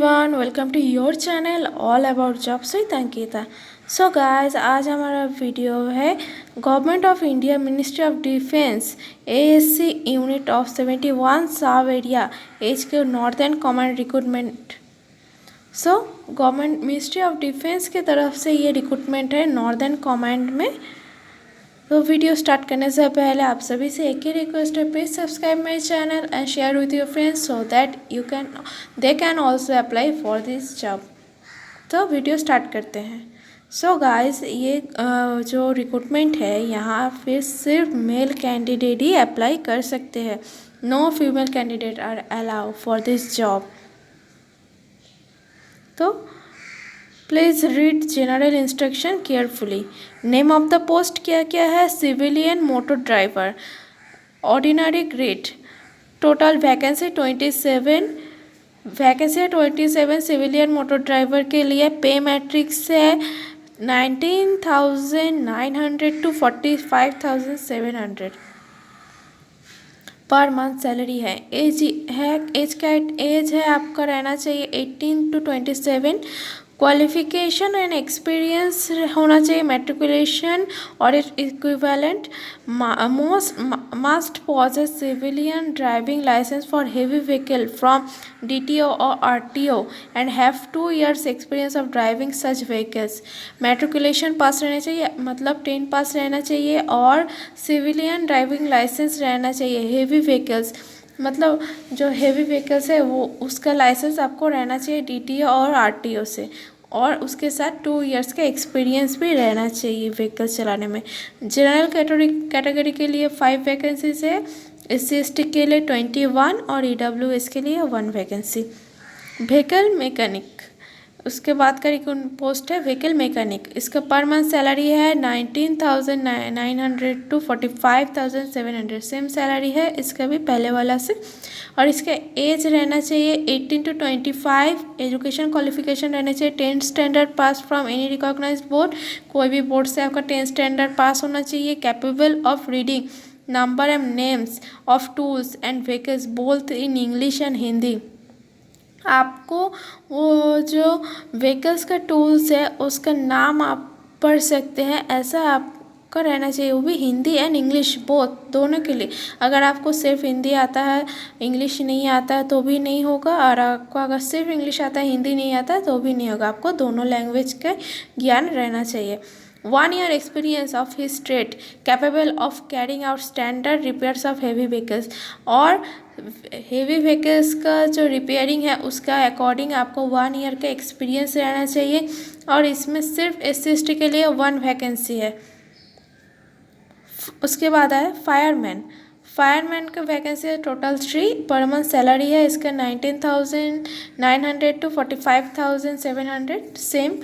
Everyone, welcome to your channel all about jobs with Ankita. So guys, आज हमारा वीडियो है government of India ministry of defence ASC unit of 71 sub area H Q northern command recruitment. So government ministry of defence की तरफ से ये recruitment है northern command में। तो वीडियो स्टार्ट करने से पहले आप सभी से एक ही रिक्वेस्ट है, please subscribe my channel and share with your friends so that they can also apply for this job. तो वीडियो स्टार्ट करते हैं। सो गाइस, ये जो रिक्रूटमेंट है यहाँ फिर सिर्फ मेल कैंडिडेट ही अप्लाई कर सकते हैं। No female candidate are allow for this job. तो please read general instruction carefully. Name of the post क्या क्या है? Civilian motor driver, ordinary grade. Total vacancy 27 vacancy है 27 सिविलियन मोटर ड्राइवर के लिए। पे मैट्रिक्स है 19,900 to 45,700 पर मंथ सैलरी है। एज है आपका रहना चाहिए 18 to 27। क्वालिफिकेशन एंड एक्सपीरियंस होना चाहिए मैट्रिकुलेशन और equivalent. Must possess civilian driving licence for heavy vehicle from DTO और RTO and have 2 years experience of driving such vehicles. Matriculation pass रहना चाहिए, मतलब 10 पास रहना चाहिए, और सिविलियन ड्राइविंग लाइसेंस रहना चाहिए। हेवी व्हीकल्स मतलब जो हेवी व्हीकल्स है वो उसका लाइसेंस आपको रहना चाहिए DTO और RTO से, और उसके साथ 2 years का एक्सपीरियंस भी रहना चाहिए व्हीकल्स चलाने में। जनरल कैटेगरी के लिए 5 वैकेंसीज है, SC/ST के लिए 21 और EWS के लिए 1 वैकेंसी। व्हीकल मैकेनिक, उसके बाद का पोस्ट है व्हीकल मैकेनिक। इसका पर मंथ सैलरी है 19,900 to 45,700, सेम सैलरी है इसका भी पहले वाला से। और इसका एज रहना चाहिए 18 to 25। एजुकेशन क्वालिफिकेशन रहना चाहिए 10th standard pass from any recognised board, कोई भी बोर्ड से आपका 10th स्टैंडर्ड पास होना चाहिए। Capable of reading number and names of tools and vehicles both in English and Hindi. आपको वो जो व्हीकल्स का टूल्स है उसका नाम आप पढ़ सकते हैं, ऐसा आपका रहना चाहिए, वो भी हिंदी एंड इंग्लिश बोथ दोनों के लिए। अगर आपको सिर्फ हिंदी आता है, इंग्लिश नहीं आता है तो भी नहीं होगा, और आपको अगर सिर्फ इंग्लिश आता है, हिंदी नहीं आता है तो भी नहीं होगा। आपको दोनों लैंग्वेज का ज्ञान रहना चाहिए। 1 year experience of his trade, capable of carrying out standard repairs of heavy vehicles, और हेवी व्हीकल्स का जो रिपेयरिंग है उसका अकॉर्डिंग आपको 1 year का एक्सपीरियंस रहना चाहिए। और इसमें सिर्फ SC/ST के लिए 1 वैकेंसी है। उसके बाद है फायरमैन का वैकेंसी है टोटल 3। पर मंथ सैलरी है इसका 19,900 to 45,700 सेम।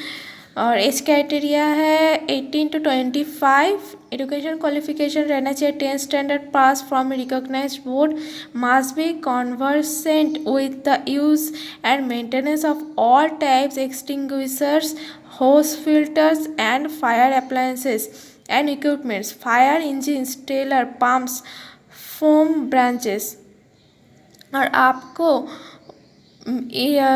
और एज क्राइटेरिया है 18 to 25। एजुकेशन क्वालिफिकेशन रहना चाहिए 10th standard pass from recognised board. Must be conversant with the use and maintenance of all types extinguishers, hose filters and fire appliances and equipments, fire engines, trailer pumps, foam branches. और आपको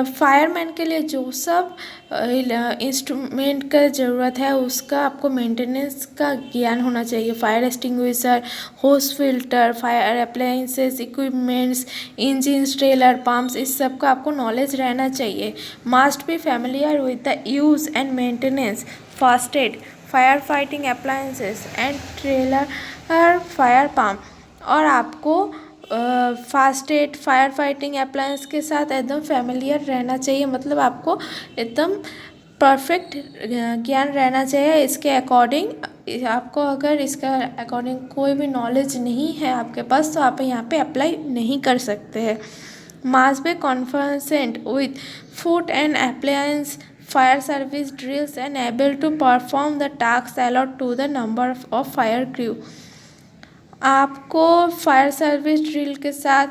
fireman के लिए जो सब instrument का ज़रूरत है उसका आपको मेंटेनेंस का ज्ञान होना चाहिए। Fire extinguisher, hose filter, fire appliances, equipments, engines, trailer pumps, इस सब का आपको नॉलेज रहना चाहिए। Must be familiar with the use and maintenance first aid, fire fighting appliances and trailer fire pump. और आपको first aid, fire fighting appliance के साथ एकदम फैमिलियर रहना चाहिए, मतलब आपको एकदम परफेक्ट ज्ञान रहना चाहिए। इसके अकॉर्डिंग आपको अगर इसका अकॉर्डिंग कोई भी नॉलेज नहीं है आपके पास तो आप यहाँ पे अप्लाई नहीं कर सकते हैं। Must be confident with food and appliance, fire service drills and able to perform the task allot to the number of fire crew. आपको फायर सर्विस ड्रिल के साथ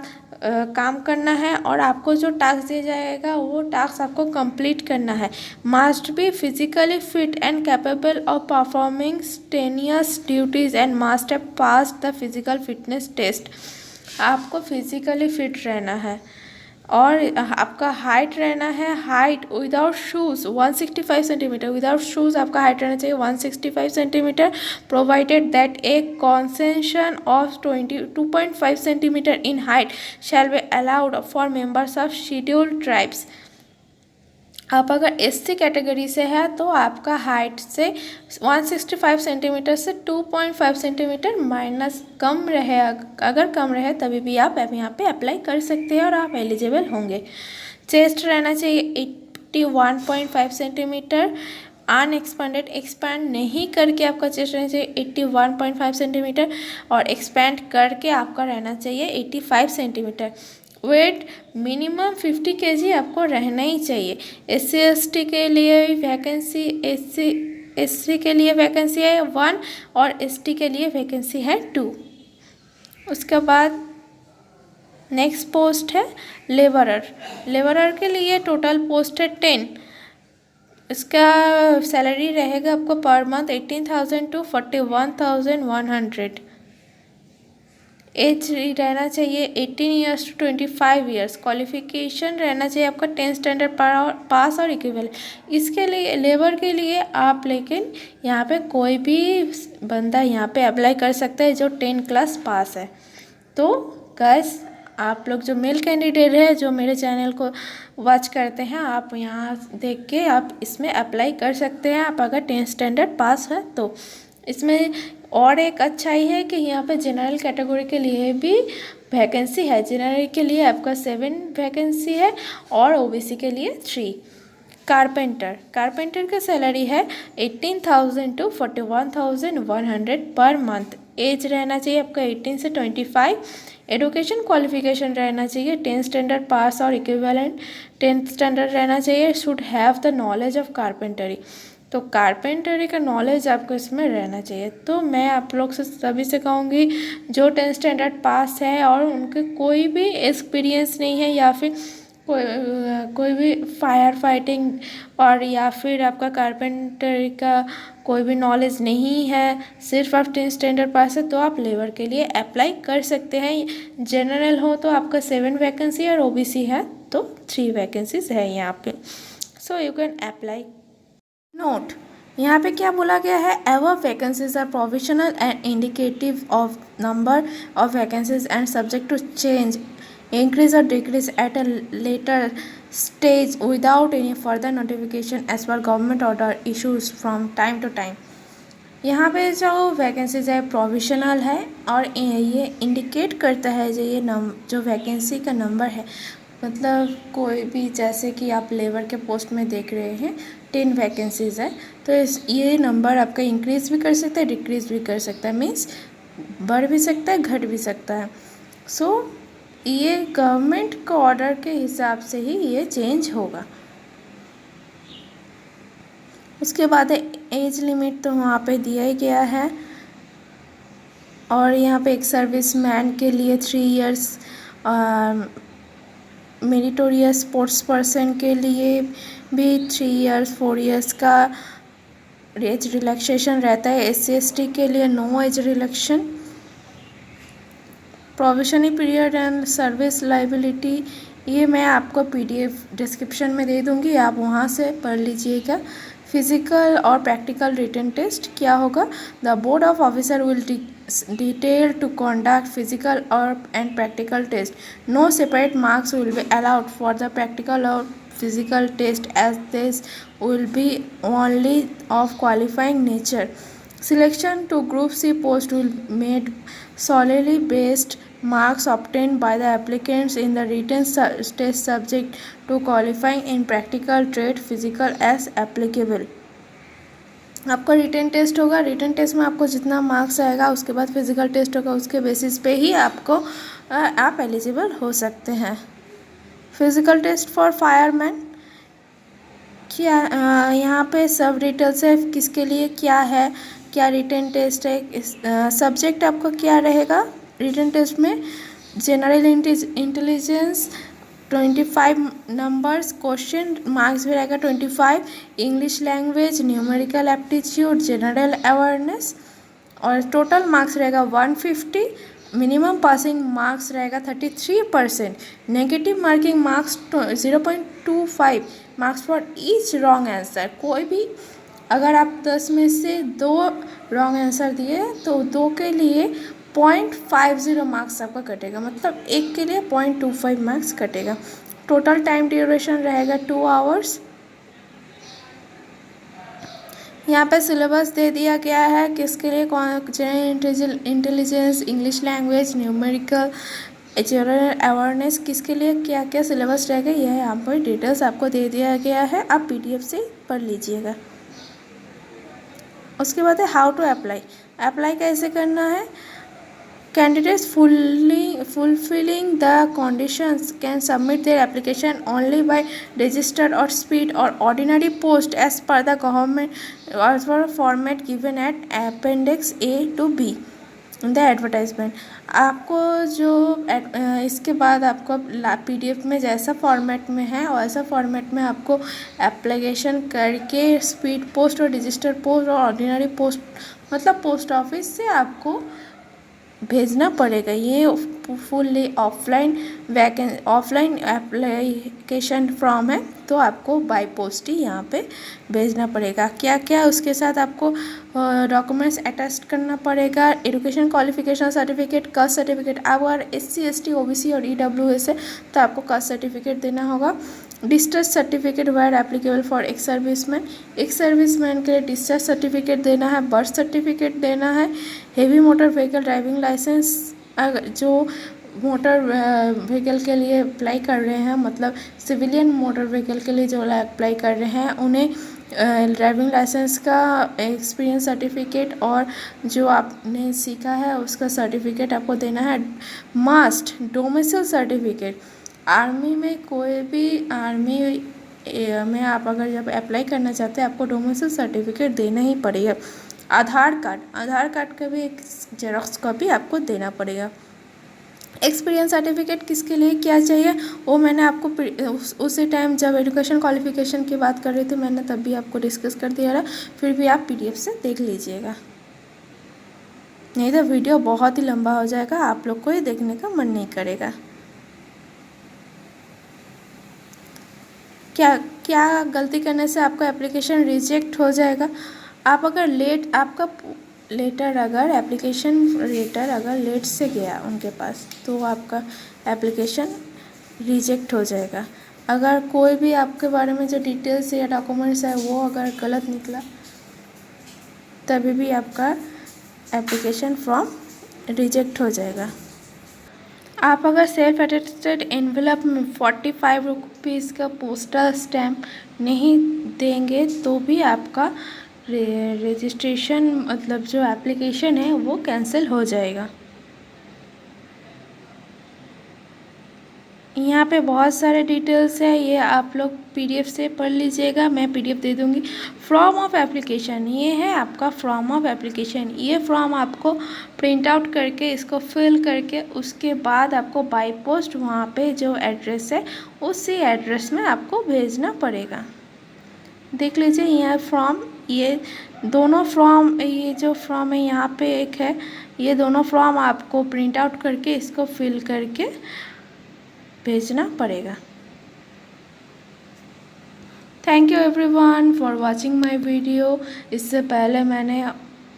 काम करना है और आपको जो टास्क दिया जाएगा वो टास्क आपको कंप्लीट करना है। Must be physically fit and capable of performing strenuous duties and must have pass the physical fitness test. आपको फिजिकली फिट रहना है और आपका हाइट रहना है, height without shoes 165 centimetre, without shoes आपका हाइट रहना चाहिए 165 centimetre, provided that a concession of 22.5 centimetre in height shall be allowed for members of scheduled tribes. आप अगर एससी कैटेगरी से है तो आपका हाइट से 165 सेंटीमीटर से 2.5 सेंटीमीटर माइनस कम रहे, अगर कम रहे तभी भी आप यहाँ पे अप्लाई कर सकते हैं और आप एलिजिबल होंगे। चेस्ट रहना चाहिए 81.5 सेंटीमीटर, अनएक्सपेंडेड, एक्सपैंड नहीं करके आपका चेस्ट रहना चाहिए 81.5 सेंटीमीटर और एक्सपैंड करके आपका रहना चाहिए 85 सेंटीमीटर। वेट मिनिमम 50 kg आपको रहना ही चाहिए। SC ST के लिए वैकेंसी, SC के लिए वैकेंसी है 1 और ST के लिए वैकेंसी है 2। उसके बाद नेक्स्ट पोस्ट है लेबरर। लेबरर के लिए टोटल पोस्ट है 10। इसका सैलरी रहेगा आपको पर मंथ 18,000 to 41,100। एज रहना चाहिए 18 ईयर्स टू 25 ईयर्स। क्वालिफिकेशन रहना चाहिए आपका 10th स्टैंडर्ड पास और इक्विवेलेंट। इसके लिए लेबर के लिए आप लेकिन यहाँ पे कोई भी बंदा यहाँ पे अप्लाई कर सकता है जो 10 क्लास पास है। तो गाइस आप लोग जो मेल कैंडिडेट है जो मेरे चैनल को वॉच करते हैं, आप यहाँ देख के आप इसमें अप्लाई कर सकते हैं, आप अगर 10th स्टैंडर्ड पास है तो। इसमें और एक अच्छाई है कि यहाँ पे जनरल कैटेगरी के लिए भी वैकेंसी है। जनरल के लिए आपका 7 वैकेंसी है और ओबीसी के लिए 3। कारपेंटर का सैलरी है 18,000 to 41,100 पर मंथ। एज रहना चाहिए आपका 18 से 25। एडुकेशन क्वालिफिकेशन रहना चाहिए 10th स्टैंडर्ड पास और इक्विवेलेंट। 10th स्टैंडर्ड रहना चाहिए। Should have the knowledge of carpentry. तो कारपेंटरी का नॉलेज आपको इसमें रहना चाहिए। तो मैं आप लोग से सभी से कहूँगी जो 10th स्टैंडर्ड पास है और उनके कोई भी एक्सपीरियंस नहीं है या फिर कोई भी फायर फाइटिंग और या फिर आपका कारपेंटरी का कोई भी नॉलेज नहीं है, सिर्फ आप 10th स्टैंडर्ड पास है, तो आप लेबर के लिए अप्लाई कर सकते हैं। जनरल हो तो आपका 7 वैकेंसी और ओबीसी है तो 3 वैकेंसीज है यहाँ पे। So you can apply. Note, यहाँ पे क्या बोला गया है, ever vacancies are provisional and indicative of number of vacancies and subject to change, increase or decrease at a later stage without any further notification as per government order issues from time to time। यहाँ पे जो vacancies है provisional है और ये indicate करता है जो वैकेंसी का नंबर है, मतलब कोई भी, जैसे कि आप लेबर के पोस्ट में देख रहे हैं 10 वैकेंसीज है तो ये नंबर आपका इंक्रीज़ भी कर सकता है, डिक्रीज़ भी कर सकता है, मीन्स बढ़ भी सकता है, घट भी सकता है। सो ये गवर्नमेंट के ऑर्डर के हिसाब से ही ये चेंज होगा। उसके बाद एज लिमिट तो वहाँ पे दिया ही गया है और यहाँ पे एक सर्विस मैन के लिए 3 इयर्स, मेरिटोरियस स्पोर्ट्स पर्सन के लिए भी 3 इयर्स, 4 इयर्स का एज रिलैक्सेशन रहता है। SC ST के लिए no age relaxation. Provisionary period and service liability ये मैं आपको PDF डिस्क्रिप्शन में दे दूँगी, आप वहाँ से पढ़ लीजिएगा। फिजिकल और प्रैक्टिकल रिटन टेस्ट क्या होगा, the board of officer will detail to conduct physical और and practical test. No separate marks will be allowed for the practical और physical test as this will be only of qualifying nature. Selection to Group C post will made solely based marks obtained by the applicants in the written test subject to qualifying in practical trade physical as applicable। आपका written test होगा, written test में आपको जितना marks आएगा उसके बाद physical test होगा, उसके बेसिस पे ही आपको आप एलिजिबल हो सकते हैं। फिजिकल टेस्ट फॉर फायरमैन क्या यहाँ पे सब डिटेल्स है किसके लिए क्या है, क्या रिटन टेस्ट है, सब्जेक्ट आपका क्या रहेगा रिटन टेस्ट में, general intelligence 25 numbers, question marks भी रहेगा 25, English language, numerical aptitude, general awareness और टोटल मार्क्स रहेगा 150 मिनिमम पासिंग मार्क्स रहेगा 33%, negative marking marks 0.25 marks for each wrong answer. कोई भी अगर आप 10 में से 2 रॉन्ग आंसर दिए तो 2 के लिए 0.50 मार्क्स आपका कटेगा, मतलब एक के लिए 0.25 मार्क्स कटेगा। टोटल टाइम ड्यूरेशन रहेगा 2 आवर्स। यहाँ पे सिलेबस दे दिया गया है किसके लिए, general intelligence, English language, numerical, general awareness, किसके लिए क्या क्या सिलेबस रहेगा यह यहाँ पर डिटेल्स आपको दे दिया गया है। आप PDF से पढ़ लीजिएगा। उसके बाद है हाउ टू अप्लाई। अप्लाई कैसे करना है। Candidates fulfilling the conditions can submit their application only by registered or speed or ordinary post as per the government as per format given at Appendix A to B in the advertisement। आपको जो इसके बाद आपको PDF में जैसा format में है वैसा फॉर्मेट में आपको एप्लीकेशन करके स्पीड पोस्ट और रजिस्टर्ड पोस्ट और ऑर्डिनरी पोस्ट मतलब पोस्ट ऑफिस से आपको भेजना पड़ेगा। ये फुल्ली ऑफलाइन एप्लीकेशन फॉर्म है, तो आपको बाय पोस्ट ही यहाँ पे भेजना पड़ेगा। क्या क्या उसके साथ आपको डॉक्यूमेंट्स अटैच करना पड़ेगा। Education qualification certificate, caste certificate. आप अगर SC ST OBC और EWS है तो आपको कास्ट सर्टिफिकेट देना होगा। Discharge certificate where applicable for ex serviceman, ex serviceman के लिए डिस्चार्ज सर्टिफिकेट देना है, बर्थ सर्टिफिकेट देना है। Heavy motor vehicle driving licence, जो मोटर व्हीकल के लिए अप्लाई कर रहे हैं, मतलब सिविलियन मोटर व्हीकल के लिए जो अप्लाई कर रहे हैं उन्हें ड्राइविंग लाइसेंस का एक्सपीरियंस सर्टिफिकेट और जो आपने सीखा है उसका सर्टिफिकेट आपको देना है। मस्ट डोमिसाइल सर्टिफिकेट, आर्मी में कोई भी आर्मी में आप अगर जब अप्लाई करना चाहते हैं आपको डोमिसाइल सर्टिफिकेट देना ही पड़ेगा। आधार कार्ड का भी एक जेरॉक्स कॉपी आपको देना पड़ेगा। एक्सपीरियंस सर्टिफिकेट किसके लिए क्या चाहिए वो मैंने आपको उसी टाइम जब एजुकेशन क्वालिफिकेशन की बात कर रही थी मैंने तब भी आपको डिस्कस कर दिया था, फिर भी आप PDF से देख लीजिएगा, नहीं तो वीडियो बहुत ही लंबा हो जाएगा, आप लोग को ये देखने का मन नहीं करेगा। क्या गलती करने से आपका एप्लीकेशन रिजेक्ट हो जाएगा। आप अगर आपका लेटर अगर एप्लीकेशन लेटर अगर लेट से गया उनके पास तो आपका एप्लीकेशन रिजेक्ट हो जाएगा। अगर कोई भी आपके बारे में जो डिटेल्स या डॉक्यूमेंट्स है वो अगर गलत निकला तभी भी आपका एप्लीकेशन फॉर्म रिजेक्ट हो जाएगा। आप अगर सेल्फ अटेस्टेड एनवेलप में 45 रुपीज़ का पोस्टल स्टैम्प नहीं देंगे तो भी आपका रजिस्ट्रेशन मतलब जो एप्लीकेशन है वो कैंसिल हो जाएगा। यहाँ पे बहुत सारे डिटेल्स है, ये आप लोग PDF से पढ़ लीजिएगा, मैं PDF दे दूँगी। फॉर्म ऑफ एप्लीकेशन, ये है आपका फॉर्म ऑफ एप्लीकेशन। ये फॉर्म आपको प्रिंट आउट करके इसको फिल करके उसके बाद आपको बाय पोस्ट वहाँ पे जो एड्रेस है उसी एड्रेस में आपको भेजना पड़ेगा। देख लीजिए यह फॉर्म, ये दोनों फॉर्म, ये जो फॉर्म है यहाँ पे एक है, ये दोनों फॉर्म आपको प्रिंट आउट करके इसको फिल करके भेजना पड़ेगा। Thank you everyone for watching my video. इससे पहले मैंने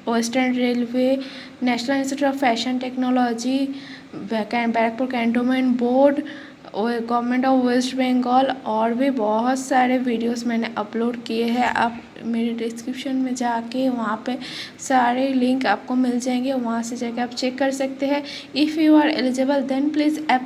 Western Railway, National Institute of Fashion Technology, Barrackpore Cantonment Board, government of West Bengal और भी बहुत सारे वीडियोस मैंने अपलोड किए हैं। आप मेरे डिस्क्रिप्शन में जाके वहाँ पे सारे लिंक आपको मिल जाएंगे, वहाँ से जाके आप चेक कर सकते हैं। If you are eligible then please